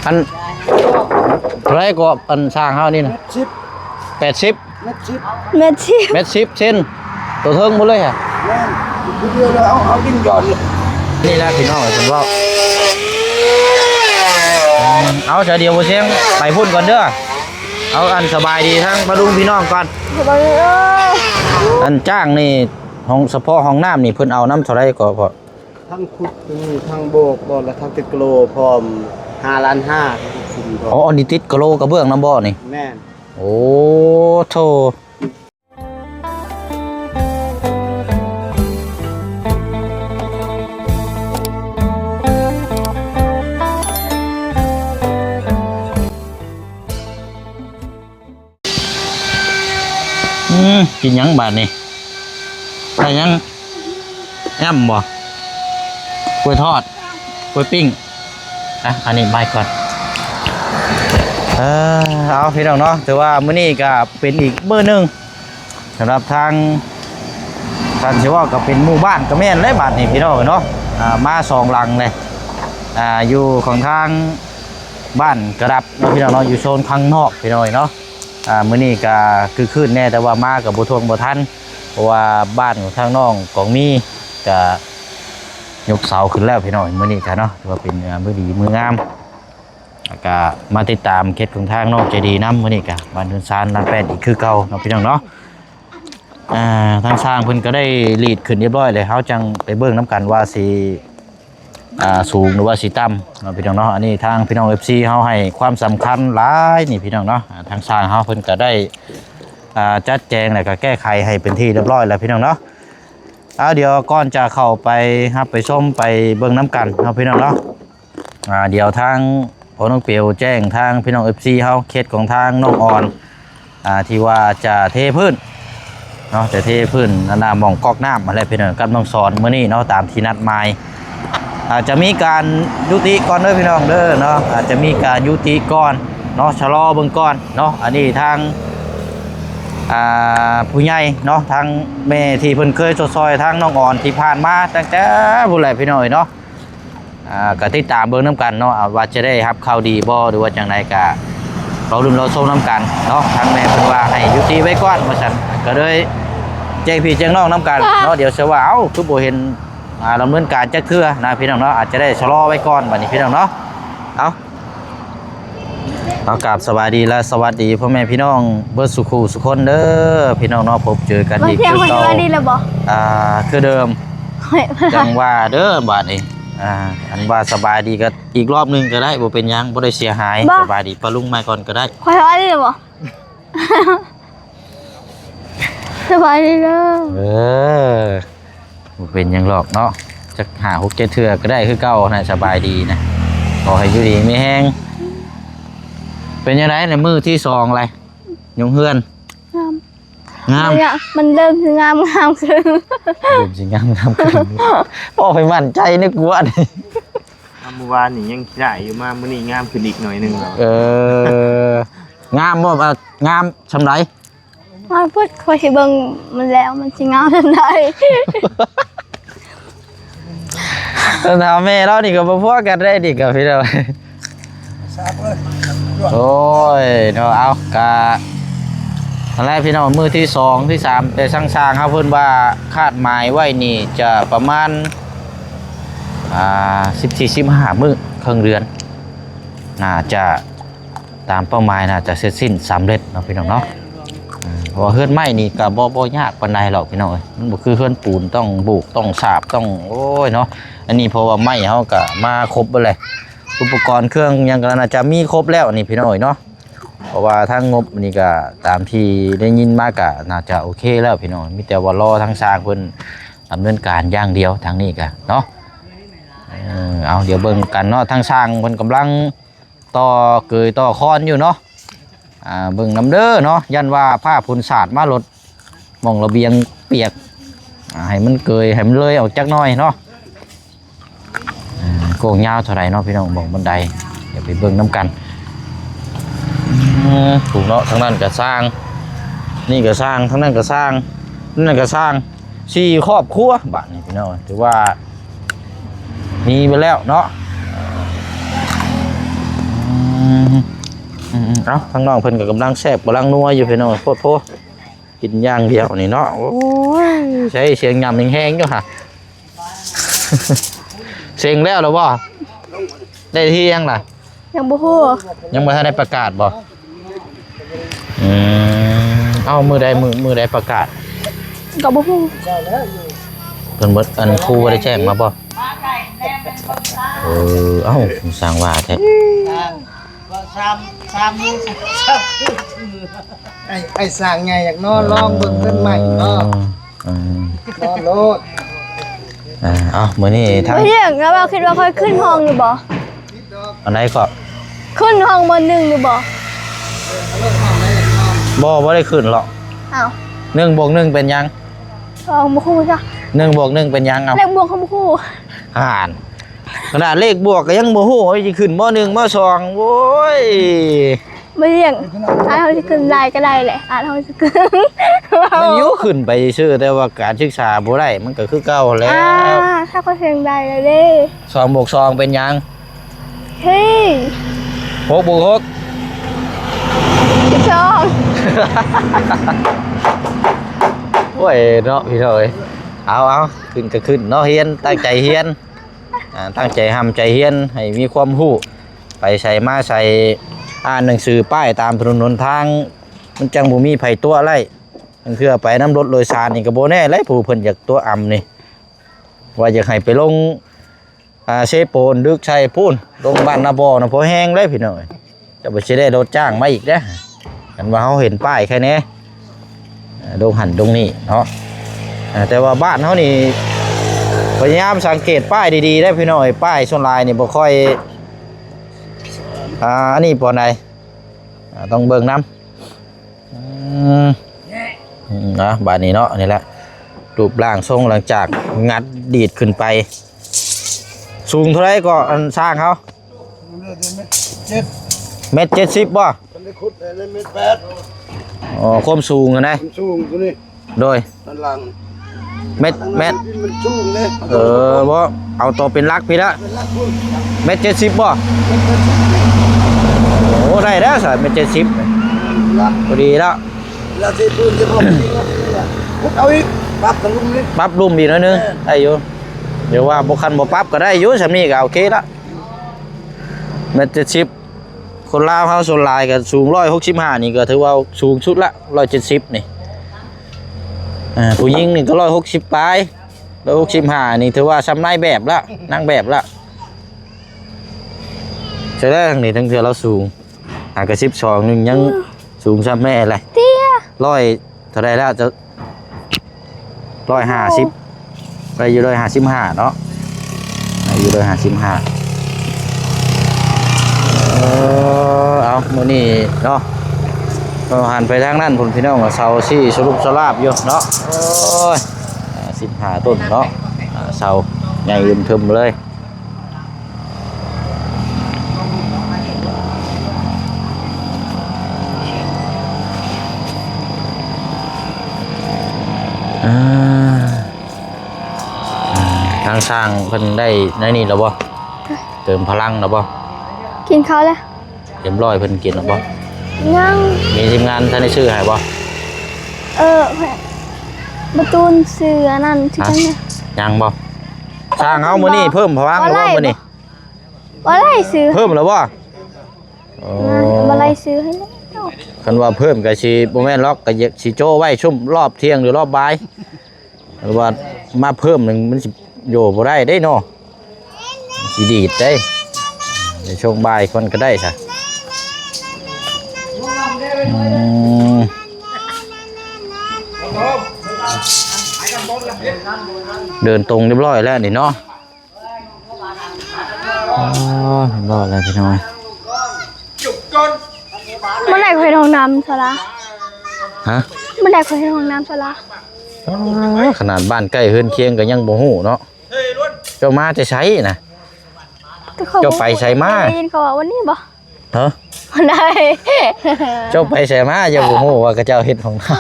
อันไรก็อันสร้างเฮานี่นะ80 เม็ดชิป เม็ด10เซนตัวเทิงหมดเลยฮะ แม่นเดียวเลยเอาดินหย่อนเลย นี่แหละพี่น้องผมว่าเอาเฉยเดียวบ่เสียงไปพุ่นก่อนเด้อเอาอันสบายดีทั้งมาดูพี่น้องก่อนอันจ้างนี่ห้องเฉพาะห้องน้ำนี่เพิ่นเอาน้ำเท่าไรก็พอ ทั้งขุดทั้งโบกบ่แล้วทั้งติดกโลพร้อม5.5 ล้านคุณพร้อ อ๋อ ม อันนี้ติดกะโหลกระเบื้องน้ำบ่อนี่ แม่น โอ้โธ่กินยังบาดนี่ได้ยังแอมบ่กล้วยทอดกล้วยปิ้งอ่ะอันนี้ใบก่อนเอาพี่น้องเนาะถือว่ามื้อนี้ก็เป็นอีกมื้อนึงสำหรับทางสิว่าก็เป็นหมู่บ้านก็แม่นเลยบาดนี่พี่น้องเนาะมา2หลังเลยอยู่ของทางบ้านกระดับเนาะพี่น้องเนาะอยู่โซนข้างนอกพี่น้องเนาะมื้อนี้ก็คือคืนแน่แต่ว่ามากับบ่ทวงบ่ทันเพราะว่าบ้านของทางน้องของมีก็ยกเสาขึ้นแล้วพี่น้องมื้อนี้ก็เนาะถือว่าเป็นมื้อดีมื้องามก็มาติดตามเคสของทางน้องใจดีนำมื้อนี้ก็บ้านเรือนซานร้านแป้นอีกคือเก่าเนาะพี่น้องเนาะทางสร้างเพิ่นก็ได้ลีดขึ้นเรียบร้อยเลยเฮาจังไปเบิ่งนํกันว่าสิสูงหรือว่าสิต่ำเนาะพี่น้องเนาะอันนี้ทางพี่น้อง FC เฮาให้ความสำคัญหลายนี่พี่น้องเนาะทางสร้างเฮาเพิ่นก็ได้จัดแจงแล้วก็แก้ไขให้เป็นที่เรียบร้อยแล้วพี่น้องเนาะเดี๋ยวก่อนจะเข้าไปครับไปชมไปเบิ่งน้ำกันเนาะพี่น้องเนาะเดี๋ยวทางพ่อน้องเปียวแจ้งทางพี่น้อง FC เฮาเคสของทางน้องอ่อนที่ว่าจะเทพื้นเนาะจะเทพื้นหน้ามองก๊อกน้ำอะไรพี่น้องกับน้องสอนมื้อนี้เนาะตามที่นัดหมายอาจจะมีการยุติก่อนเด้อพี่น้องเด้อเนาะอาจจะมีการยุติก่อนเนาะชะลอเบิ่งก่อนเนาะอันนี้ทางผู้ใหญ่เนาะทางแม่ที่เพิ่นเคยซอยทางน้องอ่อนที่ผ่านมาตั้งแต่ผู้ใหญ่พี่น้อยเนาะก็ติดตามเบิ่งน้ำกันเนาะว่าจะได้รับข่าวดีบ่หรือว่าจังไดก็เราลุ้นเราส้มน้ำกันเนาะทางแม่เพิ่นว่าให้ยุติไว้ก่อนว่าซั่นก็เลยแจ้งพี่แจ้งน้องน้ำกันเนาะเดี๋ยวสิว่าเอ้าคือบ่เห็นดำเนินการจักเทื่อนะพี่น้องเนาะอาจจะได้ชะลอไว้ก่อนบัดนี้พี่น้องเนาะเอากราบสวัสดีและสวัสดีพ่อแม่พี่น้องเบิร์ดสุขสุขคนเด้อพี่น้องเนาะพบเจอกันอีกคือเก่าคือเดิมจังว่าเด้อบาดนี้อันว่าสบายดีก็อีกรอบนึงก็ได้บ่เป็นยังบ่ได้เสียหายสบายดีปะลุงมาก่อนก็ได้สบายดีเลยบ่สบายดีเด้อบ่เป็นยังหรอกเนาะจะหา6 7เทื่อก็ได้คือเก่านะสบายดีนะขอให้อยู่ดีมีแห้งเป็นยังไงในมือที่2อะไรยงเฮือนงามมันเริ่มงามขึ้นเริ่มสิงามขึ้นพ่อไปมั่นใจนึกว่านี่เมื่อวานนี่ยังได้อยู่มามื้อนี้งามขึ้นอีกหน่อยนึงงามบ่งามชำไรมาพูดคุยเบิ่งมันแล้วมันสิงามจังได๋ถามแม่เรานี่ก็บ่พอกันได้ดิกับพี่เราโอ้ยเนาะเอากะตอนแรกพี่น้องมือที่2ที่3แต่ช่างๆเขาเพิ่นว่าคาดหมายไว้นี่จะประมาณ14-15 มื้อครึ่งเดือนน่าจะตามเป้าหมายน่าจะเสร็จสิ้นสำเร็จเนาะพี่น้องเนาะเพราะเฮือนไม้นี่ก็บ่ยากปานใดหรอกพี่น้องมันบ่คือเฮือนปูนต้องบุกต้องฉาบต้องโอ้ยเนาะอันนี้เพราะว่าไม้เฮาก็มาครบเบิดเลยอุปกรณ์เครื่องยังก็น่าจะมีครบแล้วนี่พี่น้อยเนาะเพราะว่าทางงบนี่ก็ตามที่ได้ยินมาก็น่าจะโอเคแล้วพี่น้อยมีแต่ว่ารอทางสร้างเพิ่นดำเนินการอย่างเดียวทางนี้ก็เนาะเอาเดี๋ยวเบิ่งกันเนาะทางสร้างเพิ่นกำลังต่อเกยต่อคอนอยู่เนาะเบิ่งน้ำเด้อเนาะยันว่าผ้าพุ่นสาดมาลดมองระเบียงเปียกให้มันเกยให้มันเลยออกจักหน่อยเนาะโกงยาวเท่าไรเนาะพี่น้องบอกบันไดเดี๋ยวไปเบิ่งน้ำกันถูกเนาะทั้งนั้นก็สร้างนี่ก็สร้างทั้งนั้นก็สร้างนั่นก็สร้าง4 ครอบครัวบ้านนี้พี่น้องถือว่ามีไปแล้วเนาะ เอ้าทางน้องเพิ่นก็กำลังแซ่บกำลังนัวอยู่พี่น้องโพดกินอย่างเดียวนี่เนาะโอ้ยใช้เสียงยำแห้งๆอยู่ค่ะ เสียงแล้วหรือบ่ได้ที่ยังล่ะ ยังบ่ฮู้ ยังไม่ทันได้ประกาศบ่เอามือใดประกาศ ก็บ่ฮู้ เพิ่นเบิดอันครูบ่ได้แจ้งมาบ่เอ้าสร้างว่าแท้ สามมือไอ้สร้างไงอยากนอนลองเบิ่งเพิ่นใหม่เนาะนอนโลด เอามื้อนี้ทั้ง เรื่องแล้วว่าคิดว่าค่อยขึ้นห้องอยู่บ่ อันไหนก็ ขึ้นห้องมหนึ่งอยู่บ่ บ่ได้ขึ้นหรอก อ้าว 1+1เป็นยัง บ่ฮู้จ้ะ 1+1เป็นยังเอา เลขบวกเขาบ่ฮู้ อ่านขนาดเลขบวกก็ยังบ่ฮู้ว่าสิขึ้นม.1 ม.2โอ้ย บ่เรื่องอาจเฮาสิขึ้นได้ก็ได้แหละอาจเฮาสิขึ้น มันอยู่ขึ้นไปซื่อแต่ว่าการศึกษาบ่ได้มันก็คือเก่าแล้ว ถ้าเขาเสียงได้แล้วเด้ 2+2เป็นยัง เฮ้ย 6+6 ชอบ โอ้ยเนาะพี่เอ้ยเอาขึ้นก็ขึ้นเนาะเฮียนตั้งใจเฮียนตั้งใจทำใจเฮียนให้มีความรู้ไปใส่มาใส่อ่านหนังสือป้ายตามถนนหนทางมันจังบ่มีไผตัวอะไรมันคือไปน้ำรถโดยสารนี่ก็บ่แน่เลยผู้เพิ่นอยากตัวอำนี่ว่าอยากให้ไปลงเซโปนดึกชัยพูนลงบ้านนาบ่อน่ะพอแห้งเลยพี่น้อยจะบ่สิได้รถจ้างมาอีกเด้อกันว่าเฮาเห็นป้ายแค่นี้ดงหันดงนี่เนาะแต่ว่าบ้านเขานี่พยายามสังเกตป้ายดีๆได้พี่น้อยป้ายส่วนลายนี่บ่ค่อยอันนี้ปอนใดต้องเบิ่งน้ำนะบ้านนี้เนาะนี่แหละรูปร่างทรงหลังจากงัดดีดขึ้นไปสูงเท่าไรก็อันสร้างเขา1.70 บ่อ๋อความสูงนะสูงตัวนี้ โดย ด้านหลัง เม็ด มันสูงเลย บ่เอาตัวเป็นลักพี่ละ1.70 บ่โอ้ได้แล้วสิ1.70พอดีแล้ว แล้วที่ปืนจะบอกเอาอีกปรับกันลุมนี่ ปรับรุ่มอีกหน่อยนึงได้อยู่เดี๋ยวว่าบ่คันบ่ปรับก็ได้อยู่สำนี้ก็โอเคละ1.70คนลาวเฮาส่วนหลายก็สูง165นี่ก็ถือว่าสูงสุดละ170นี่ผู้หญิงนี่ก็160ปลาย165นี่ถือว่าซ้ำนายแบบละนางแบบละจะได้ทางนี้ทั้งเทื่อเราสูงกระ12นึงยังสูงซ้ำแม่อะไร เตี้ย 100เท่าไรแล้วจะ150ไปอยู่155เนาะอยู่155เอามื้อนี้เนาะก็หันไปทางนั้นพุ่นพี่น้องว่าเสาซี่สรุปสลาบอยู่เนาะโอ้ย15ต้นเนาะเสาใหญ่อึมทึมเลยทางสร้างเพิ่นได้ในนี่แล้วบ่เติมพลังแล้วบ่ กินข้าวแล้ว เรียบร้อยเพิ่นกินแล้วบ่ ยัง มีทีมงานท่านได้ชื่อให้บ่ ประตูนเสือนั่นที่จังเนี่ย ยังบ่สร้างเฮามื้อนี้เพิ่มพลังแล้วบ่มื้อนี้ บ่ไล่ซื้อ เพิ่มแล้วบ่บ่ไล่ซื้อให้แล้ว คันว่าเพิ่มก็สิบ่แม่นล็อกก็สิโจไว้ชุ่มรอบเที่ยงหรือรอบบ่ายหรือว่ามาเพิ่มนึงมันสิโยบ่ได้เด้เนาะสิดีดได้ในช่วงบ่ายคนก็ได้ซะเดินตรงเรียบร้อยแล้วนี่เนาะเรียบร้อยแล้วพี่น้อย เมื่อไหร่เคยห้องน้ำสละ ฮะ เมื่อไหร่เคยห้องน้ำสละ ขนาดบ้านใกล้เฮือนเคียงก็ยังบ่ฮู้เนาะเจ้ามาจะใช้นะ เจ้าไปใส่มา ได้ยินเขาว่าวันนี้บ่ ฮะ วันใด เจ้าไปใส่มาอย่าบ่ฮู้ว่าเขาเจ้าเฮ็ดของน้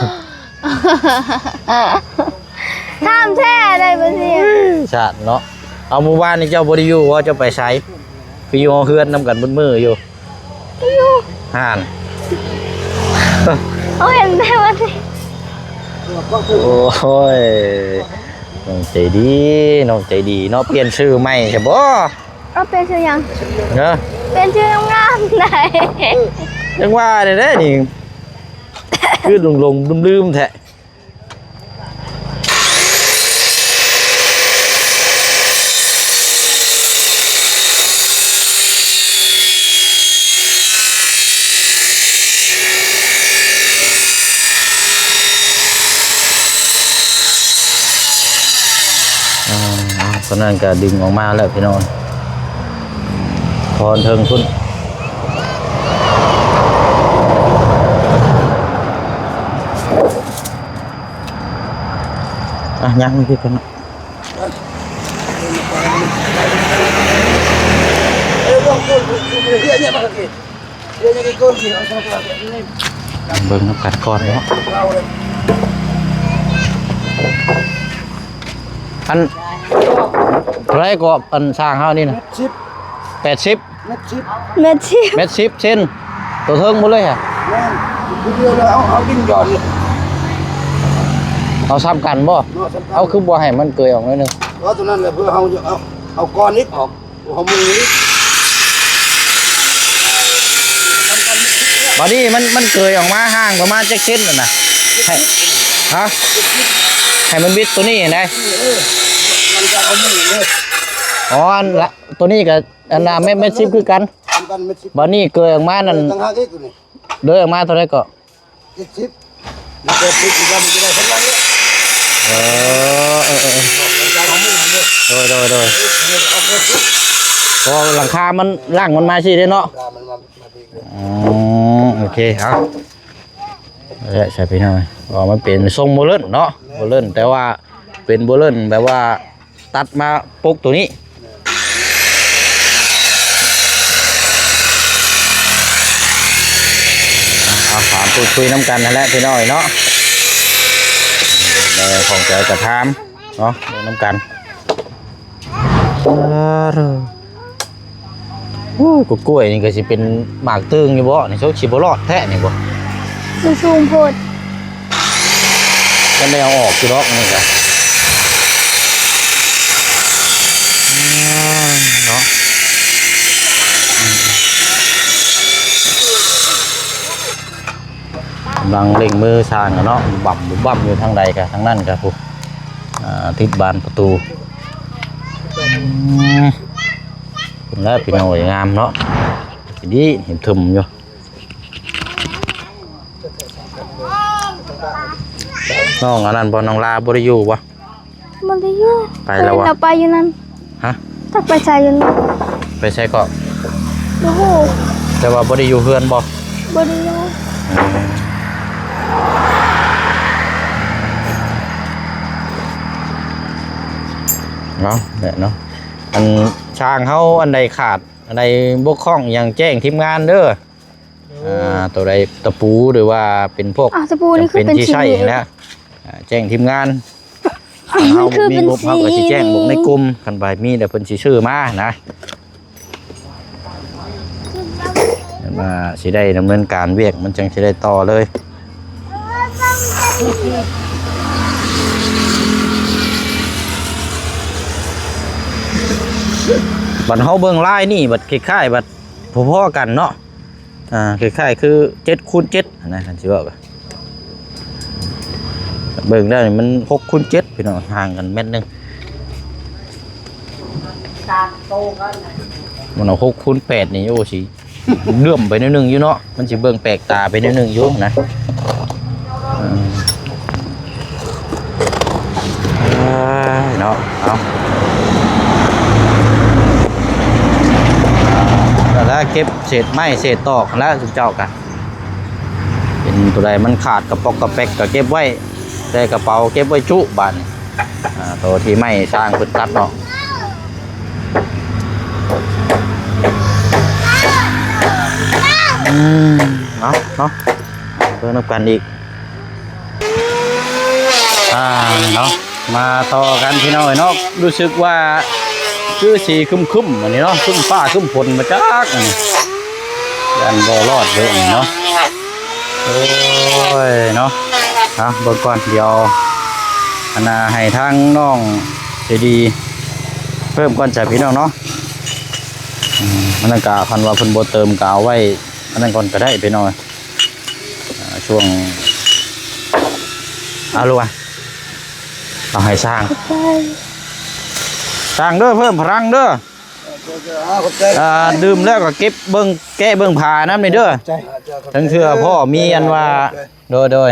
ถามแท้ได้บ่สิ ำชาติเนาะเอาหมู่บ้านนี่เจ้าบ่ได้อยู่ว่าเจ้าไปใช้ไปอยู่เฮือนนำกันเบิดมื้ออยู่ อยู่ ห่าน เขาเห็นได้ว่าสิ โอ้ยน้องใจดีน้องใจดีเนาะเปลี่ยนชื่อใหม่ใช่บ่ เราเป็นชื่อยัง เนาะ เป็นชื่องามไหน ยังว่าได้เด้นี่คือลงลืมๆแท้ตอนนั้นก็ดึงออกมาแล้วพี่น้องพรเทิงพุ่นยังไม่พี่กันนะเบิ่งน้ำกัดก่อนเนาะอันไรก็อันสร้างเฮานี่นะ80 เม็ดชิป เม็ดชีพ เม็ด10เซนตัวเทิงหมดเลยฮะ แม่นคือเดียวเลยเอาดินหย่อนเลย เอาซ้ำกันบ่เอาคือบ่ให้มันเกยออกหน่อยนึง เพราะตรงนั้นเลยเพื่อเอาก้อนนิดออกเอามือนิด บัดนี้มันเกยออกมาห่างประมาณจักเซนน่ะนะให้ฮะให้มันบิดตัวนี้เห็นได้ มันจะเอามือเลย อ๋ออันละตัวนี้กับอันน่ะเม็ด10คือกัน ทำกันเม็ดชิป บัดนี้เกยออกมานั่น ตั้งห้ากิโลนี่ เดินออกมาเท่าไหร่ก็ เม็ดชิปมันจะชิปอีกแล้วมันจะได้ทั้งนั้นเลย เออ มันจะเอามือเลย โดย เอาเม็ดชิป พอหลังคามันล่างมันมาสิได้เนาะ มันมาดีเลย โอเคเอาแล้วใช่พี่น้อยอ๋อมันเป็นทรงโมเลนเนาะโมเลนแต่ว่าเป็นโมเลนแบบว่าตัดมาปุกตัวนี้เอาถามพูดคุยน้ำกันนั่นแหละพี่น้อยเนาะของใจกระทำเนาะเรื่องน้ำกันกล้วยนี่ก็สิเป็นหมากตึงอยู่บ่นี่โชคชิบรอดแท้นี่บ่ มันสูงโพด ก็ไม่เอาออกคือรอกนี่ก็เนาะกำลังเร่งมือสร้างกันเนาะบั่มอยู่ทางใดกันทางนั้นกันปุ๊บทิศบานประตูคุณแล้วพี่น้อยงามเนาะดีเห็นทึมอยู่น้องอันนั้นบอน้องลาบริยูวะ มันได้อยู่ ไปแล้ววะ เราไปอยู่นั่น ฮะ ถ้าไปใส่อยู่นั่น ไปใช่ก็ โอ้โห แต่ว่าบริยูเฮือนบ่ บริโภค เนาะเนี่ยเนาะอันช่างเขาอันใดขาดอันใดบกพร่องอย่างแจ้งทีมงานเด้อตัวใดตะปูหรือว่าเป็นพวก ตะปูนี่คือเป็น ที่ ชิ้น ใช่ นี้ นะแจ้งทีมงาน มัน เขา คือ มี เป็น งบเขาก็สิแจ้งบอกในกลุ่มกันไปมีแต่เพิ่นสิชื่อมานะมาสิได้ดำเนินการเวียกมันจังสิได้ต่อเลยบัดเฮาเบิ่งลายนี่บัดคล้ายๆบัดพอๆกันเนาะคล้ายๆคือ7x7นะคันสิว่าเบิ่งได้นี่มัน6x7พี่น้องห่างกันเม็ดนึงมันเอา6x8นี่โอ้สิเลื่อมไปนิดนึงอยู่เนาะมันสิเบิ่งแปลกตาไปนิดนึงอยู่นะเนาะเอาแล้วเก็บเศษไม้เศษตอกแล้วสุดเจ้ากันเป็นตัวใดมันขาดกระปอกกระแปกก็เก็บไว้ได้กระเป๋าเก็บไว้จุบานตัวที่ไม่สร้างพื้นตัดเนาะเนาะเพิ่มน้ำกันอีกเนาะมาต่อกันพี่น้อยเนาะรู้สึกว่าคือสีคึมๆอันนี้เนาะคึมฟ้าคึมฝนมาจากอันนี้ ยันบ่รอดเยอะเนาะโอ้ยเนาะเอาเบิ่งก่อนเดี๋ยวอันน่ะให้ทางน้องใจดีเพิ่มก่อนจ้ะพี่น้องเนาะอันนั้นก็คันว่าเพิ่นบ่เติมก็เอาไว้อันนั้นก่อนก็ได้พี่น้องช่วงเอาลูกเอาให้สร้าง ใช่ สร้างเด้อเพิ่มพลังเด้อดื่มแล้วก็เก็บเบิ่งแกะเบิ่งผ่าน้ำนี่เด้อทั้งเทื่อพ่อมีอันว่าโดย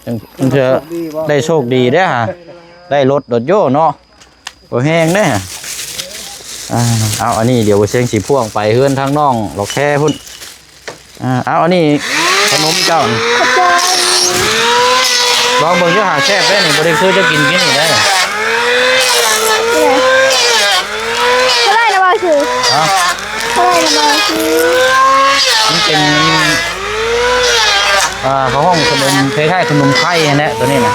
ทั้งเทื่อได้โชคดีเด้อฮะได้รถโดดโย่เนาะบ่แห้งเด้อเอาอันนี้เดี๋ยวเชียงสีพ่วงไปเฮือนทางน้องหลอกแค่พุ่นเอาอันนี้ขนมเจ้านี่ ขอบใจ ลองเบิ่งเด้อหาแซ่บได้นี่บ่ได้คือจะกินนี่ได้ เนี่ยเท่าไหรนะบอลคือ เอา เท่าไหรนะบอลคือ มันเป็นเขาห้องขนมคล้ายๆขนมไข่แหละตัวนี้นะ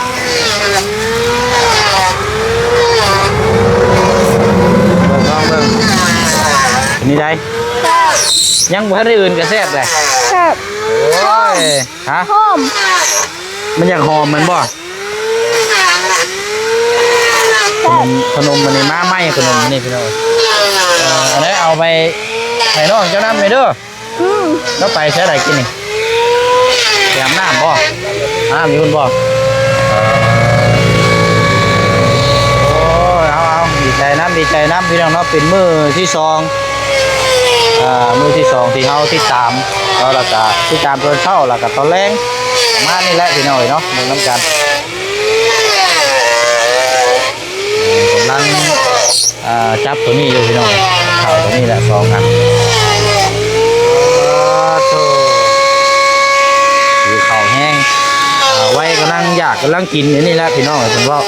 ลองเบิ่งนี่ได้ แซ่บ ยังบ่ทันได้อื่นก็แซ่บเลย แซ่บ โอ้ยฮะ หอม มันอยากหอมมันบ่ขนมมันนี่มาไหมขนมนี่พี่น้องอันนี้เอาไปให้น้องเจ้าน้ำไปเด้อ แล้วไปใช้อะไรกินนี่แกมน้ำบ่น้ำอยู่บนบ่โอ้ยเอาดีใจน้ำพี่น้องเนาะเป็นมือที่สองมือที่สองที่เฮาที่ตามแล้วก็ที่ตามตอนเช้าแล้วก็ตอนแรงมานี่แหละพี่น้องเนาะมึงน้ำกันกำลังจับตัวนี้อยู่พี่น้องเข่าตัวนี้แหละสองอันคือเข่าแห้งไว้กำลังอยากกำลังกินอย่างนี้แหละพี่น้องผมว่า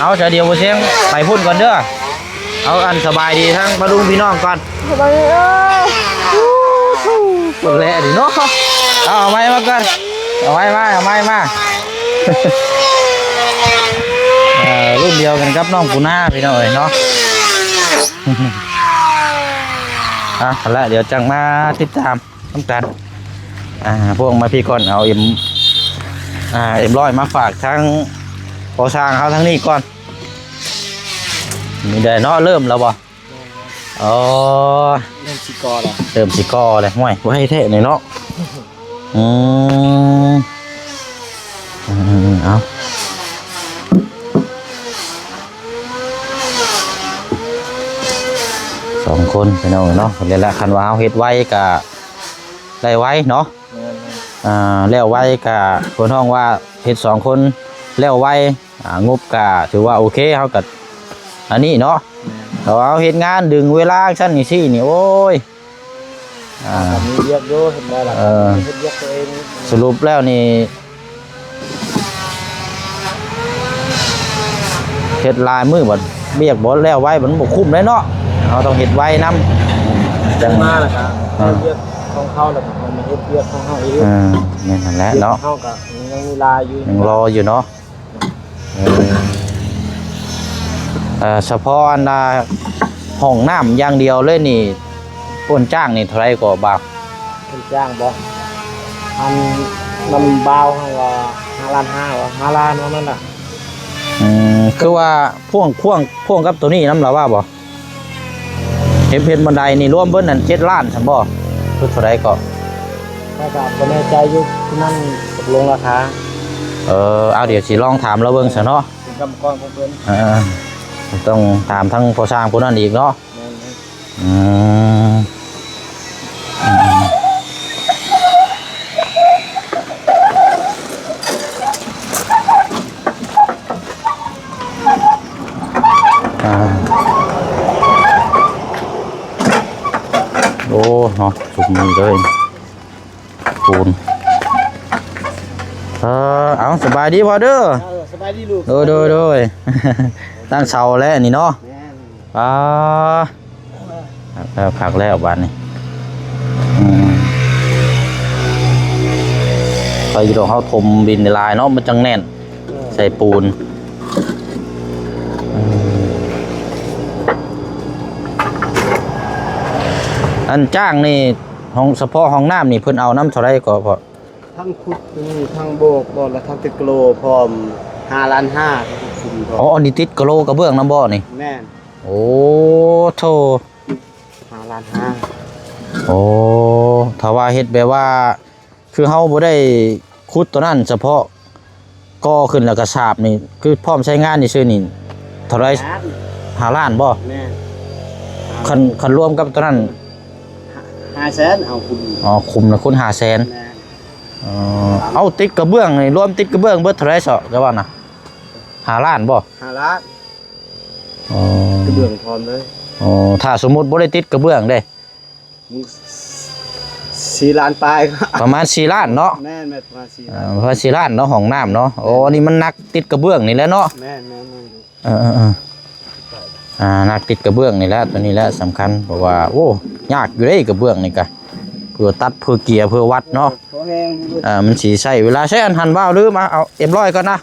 เอาเฉยเดียวเชียงไปพุ่นก่อนเด้อเอาอันสบายดีทั้งมาดูพี่น้องก่อน สบายเลย ปวดแหล่ดิเนาะเอาไม้มาก่อนเอาไม้มารุ่นเดียวกันกับน้องปูนาพี่น้องเนาะแล้วเดี๋ยวจังมาติดตามน้ำตาลพวกมาพี่ก่อนเอาเอ็มร้อยมาฝากทั้งพอสร้างเขาทั้งนี้ก่อนมีได้เนาะเริ่มแล้วบ่อ๋อ เล่นชิกอละ เริ่มสิกอเลยห่วยไว้ให้เท่หน่อยเนาะเอาสองคนพี่น้องเนาะเรียนละคันว่าเอาเฮ็ดไว้กะได้ไว้เนาะแล้วไว้กะคนห้องว่าเฮ็ดสองคนแล้วไว้งบกะถือว่าโอเคเฮากับอันนี้เนาะแต่ว่าเอาเฮ็ดงานดึงเวลาชั้นนี่สินี่โอ้ยมีเรียกโยเห็นได้ละเรียกตัวเอง สรุปแล้วนี่เฮ็ดลายมือบ่เบียกบ่แล้วไว้มันบ่คุ้มเลยเนาะเราต้องเฮ็ดไว้นำจังมาล่ะครับเรียกของเขาแล้วก็มันเฮ็ดเรียกของเขาเองนี่นั่นแหละเนาะเขาก็ยังมีลายอยู่ยังรออยู่เนาะเฉพาะอันห้องน้ำอย่างเดียวเลยนี่ต้นจ้างนี่เท่าไรก็บาทต้นจ้างบ่อันนำเบาให้ว่า5 ล้านว่า5 ล้านว่านั่นน่ะคือว่าพ่วงกับตัวนี้น้ำละว่าบ่เห็นเพชรบันไดนี่รวมเบิ้ลนั่น7 ล้านฉันบ่คือเท่าไรก็แน่ใจอยู่ที่นั่นตกลงราคาเอาเดี๋ยวสิลองถามเราเบิ่งซะเนาะกรรมกรของเพิ่นต้องถามทั้งผู้สร้างผู้นั้นอีกเนาะโอ้เนาะสุกมือเลยปูนเอาสบายดีพอเด้อสบายดีลูกโดยตั้งเสาแล้วนี่เนาะแล้วผักแล้วบ้านนี่ไปอยู่ตรงเขาถมดินในลายเนาะมันจังแน่นใส่ปูน อันจ้างนี่ห้องเฉพาะห้องน้ำนี่เพิ่นเอาน้ำเท่าไรก็พอ ทั้งขุดทั้งโบกบ่แล้วทั้งติดกโลพร้อม5ล้าน5ทั้งคุมพร้อ อ๋อ ม อันนี้ติดกะโหลกระเบื้องน้ำบ่อนี่ แม่น โอ้โธ่ 5ล้าน โอ้ถ้าว่าเฮ็ดแบบว่า คือเฮาบ่ได้ขุดตัวนั้นเฉพาะก่อขึ้นแล้วก็ฉาบนี่คือพร้อมใช้งานนี่ซื่อนี่เท่าไร 5 5ล้านบ่ แม่น คันรวมกับตัวนั้น 500,000เอาคุม อ๋อคุมนะคุณ500,000 แม่น เอาติดกระเบื้องนี่รวมติดกระเบื้องเบิดเท่าไรเซาะก็ว่าน่ะ5ล้านบ่ 5ล้าน อ๋อก ระเบื้องพร้อมเลย อ๋อถ้าสมมุติบ่ได้ติดกระเบื้องเด้ มึง4ล้านปลายก็ ประมาณ4ล้านเนาะ แม่นประมาณ4ล้าน เพราะ4ล้านเนาะห้องน้ำเนาะโอ้นี่มันนักติดกระเบื้องนี่แหละเนาะ แม่น เออนักติดกระเบื้องนี่แหละตัวนี้แหละสำคัญเพราะว่าโอ้ยากอยู่เด้กระเบื้องนี่กะเพื่อตัดเพื่อเกียร์เพื่อวัดเนาะ ขอแห้ง มันสิใช้เวลาใช้อันหันว่าวหรือมาเอาเอ็มร้อยก่อนนะ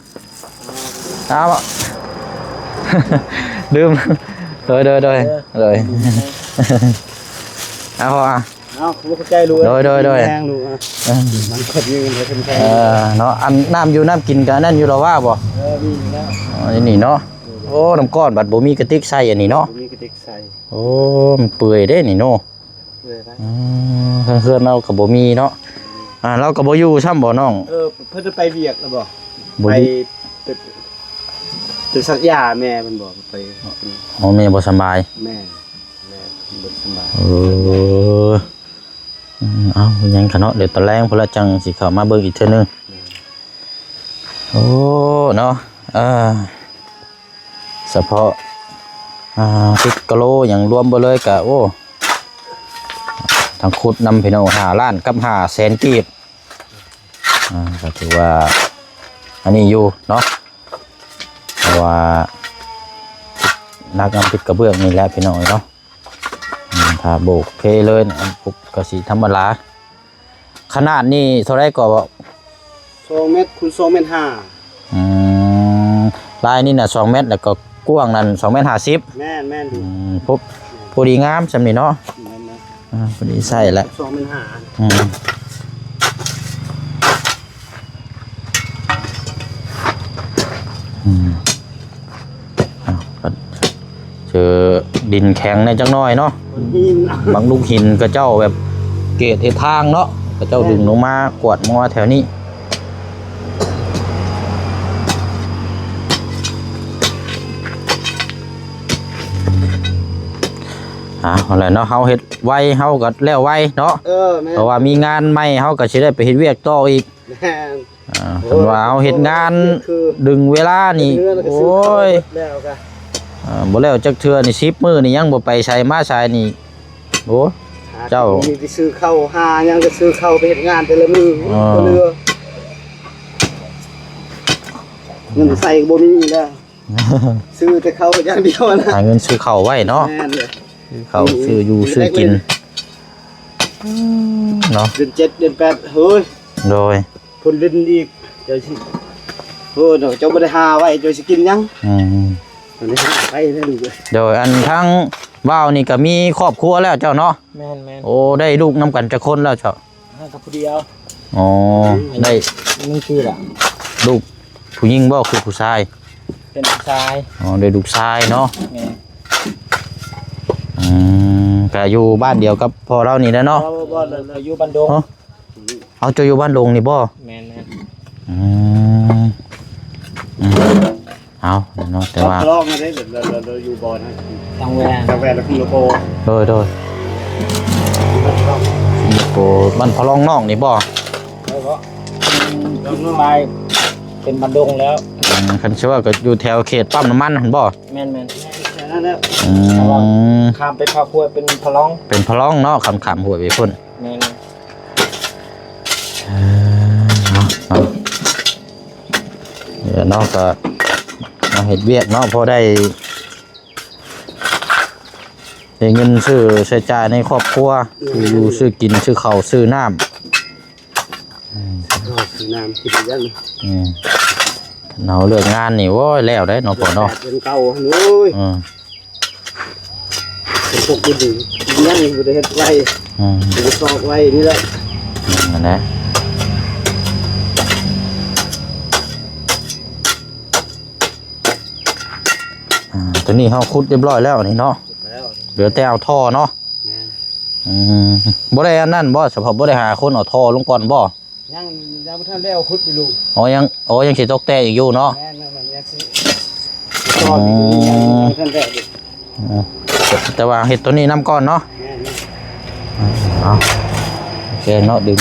เอา ลืมโดยเอาพออ่ะ เอาบ่เข้าใจรู้ โดย แห้งรู้มันก็ยืนให้เป็นแค่ เนาะอันน้ำอยู่น้ำกินกันนั่นอยู่เราว่าบ่ มีแล้ว อ๋อนี่เนาะโอ้น้ำก้อนบัดบ่มีกระติกใส่อันนี้เนาะ มีกระติกใส่ โอ้มันเปื่อยเด้นี่เนาะ เลยได้ เพื่อนเรากับบ่มีเนาะเรากับบ่อยู่ซ้ำบ่น้อง เพิ่นจะไปเวียกแล้วบ่ บ่ ไป อยู่ ไปสักยาแม่มันบอกไป อ๋อแม่บ่สำบาย แม่บ่สบาย เอายังขะเนาะเดี๋ยวตอนแรกพนละจังสิเข้ามาเบิ่งอีกเทื่อนึงโอ้เนาะเฉพาะติดกะโลอย่างรวมบ่เลยกะโอ้ทางขุดนำพี่น้อง5ล้านกับ500,000กีบก็ถือว่าอันนี้อยู่เนาะเพราะว่านักนำติดกระเบื้องนี่แหละพี่น้องเนาะถ้าโบกเพเลยปุกก็สีธรรมดาขนาดนี้เท่าไรก็2 เมตรคูณ2 เมตร 5ลายนี่น่ะ2 เมตรแล้วก็กว้างนั่น2 เมตร 50แม่นปุ๊บพอดีงามสำนี่เนาะพอดีใส่แล้ว2 เมตร เจอดินแข็งในจังน้อยเนาะ 5 บางลูกหินก็เจ้าแบบเกตเอทางเนาะก็เจ้าดึงลงมากวดมาแถวนี้อะไรเนาะเฮาเฮ็ดไวเฮาก็แล้วไวเนาะเพราะว่ามีงานใหม่เฮาก็สิได้ไปเฮ็ดเวียกต่ออีกเพิ่นว่าเฮาเฮ็ดงานดึงเวลานี่โอ้ยบ่แล้วจักเทื่อนี่10มื้อนี่ยังบ่ไปใช้มาใช้นี่โอ้เจ้ามีที่ซื้อเข้าหายังก็ซื้อเข้าไปเฮ็ดงานแต่ละมื้อก็เรือเงินใส่บ่มีแล้วซื้อแต่เข้าอย่างเดียวนะ หาเงินซื้อข้าวไว้เนาะข้าวซื้ออยู่ซื้อกินเนาะเดือน7เดือน8เฮ้ยโดยเพิ่นเล่นอีกเจ้าสิเนาะเจ้าบ่ได้หาไว้เจ้าสิกินยังมันได้หาไปได้ลูกโดยอันทั้งว่าวนี่ก็มีครอบครัวแล้วเจ้าเนาะแม่นโอ้ได้ลูกนำกันจักคนแล้วเจ้ากับผู้เดียวอ๋อได้มันชื่อล่ะลูกผู้หญิงบ่คือผู้ชายเป็นผู้ชายอ๋อได้ลูกชายเนาะก็อยู่บ้านเดียวกับพ่อเรานี่แหละเนาะบ่เราอยู่บ้านดงเอาจะอยู่บ้านดงนี่บ่แม่นเอาเนาะแต่ว่าลอกมาได้เราอยู่บ่อนะตังแวนแล้วขึ้นโลโก้โดยโอ้บ้านพอลองน้องนี่บ่ลงไปเป็นบ้านดงแล้วคันเชื่อว่าก็อยู่แถวเขตปั๊มน้ำมันหั่นบ่แม่นแค่นั้นแล้วข้ามไปพาพวยเป็นพลองเนาะคำหัวไปพุ่นแม่นเดี๋ยวน้องก็มาเฮ็ดเวียกเนาะพอได้เงินซื้อใช้จ่ายในครอบครัวอยู่ซื้อกินซื้อข้าวซื้อน้ำกินยันเนาเลิกงานนี่โว้ยแล้วได้เนาะพ่อเนาะเป็นเก่าเลย พวกกูดียังอยู่ได้เฮ็ดไว้อยู่ซอกไว้นี่แหละ นั่นแหละตัวนี้เขาขุดเรียบร้อยแล้วนี่เนาะ แล้ว เหลือแต่เอาท่อเนาะ แม่น บ่ได้อันนั้นบ่เฉพาะบ่ได้หาคนเอาท่อลงก่อนบ่ ยังบ่ทันแล้วขุดไปลูก ยังสิตกแต่อีกอยู่เนาะ แม่นยังสิซอกอีกยังบ่ทันแล้วดิ แต่ว่าเฮ็ดตัวนี้นํก่อนเนาะ แม่น เอาโอเคเนาะดึง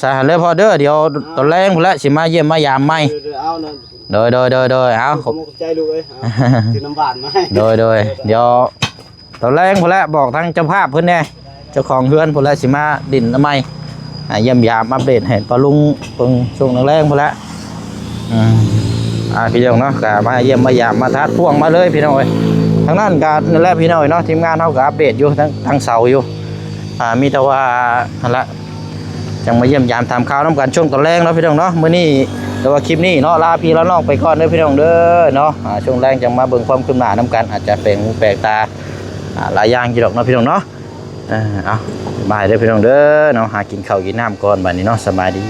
สาหัสเลยพอเด้อเดี๋ยวตอนแรงพุ่นละสิมาเยี่ยมมายามใหม่ เอานะ โดยเอา ขอบใจลูกเอ้ยกินน้ำหวานมาให้ โดยเดี๋ยวตอนแรงพุ่นละบอกทางเจ้าภาพเพิ่นแน่เจ้าของเฮือนพุ่นละสิมาดินทำไมเยี่ยมยามอัปเดตให้ปลาลุงเพิ่งช่วงแรงพุ่นละพี่น้องเนาะก็มาเยี่ยมมายามมาทัดพ่วงมาเลยพี่น้องเอ้ยทางนั้นก็นั่นแหละพี่น้องเนาะทีมงานเฮาก็อัปเดตอยู่ทั้งเสาอยู่มีแต่ว่านั่นละจังมาเยี่ยมยามทำข่าวน้ำกันช่วงตอนแรกเนาะพี่น้องเนาะมื้อนี้แต่ว่าคลิปนี้เนาะลาพี่ละน้องไปก่อนเด้อพี่น้องเด้อเนาะช่วงแรกจังมาเบิ่งความคืบหน้าน้ำกันอาจจะแปลกตาหลายอย่างอยู่ดอกเนาะพี่น้องเนาะเอาบายเด้อพี่น้องเด้อเนาะหากินข้าวกินน้ำก่อนบัดนี้เนาะสบายดี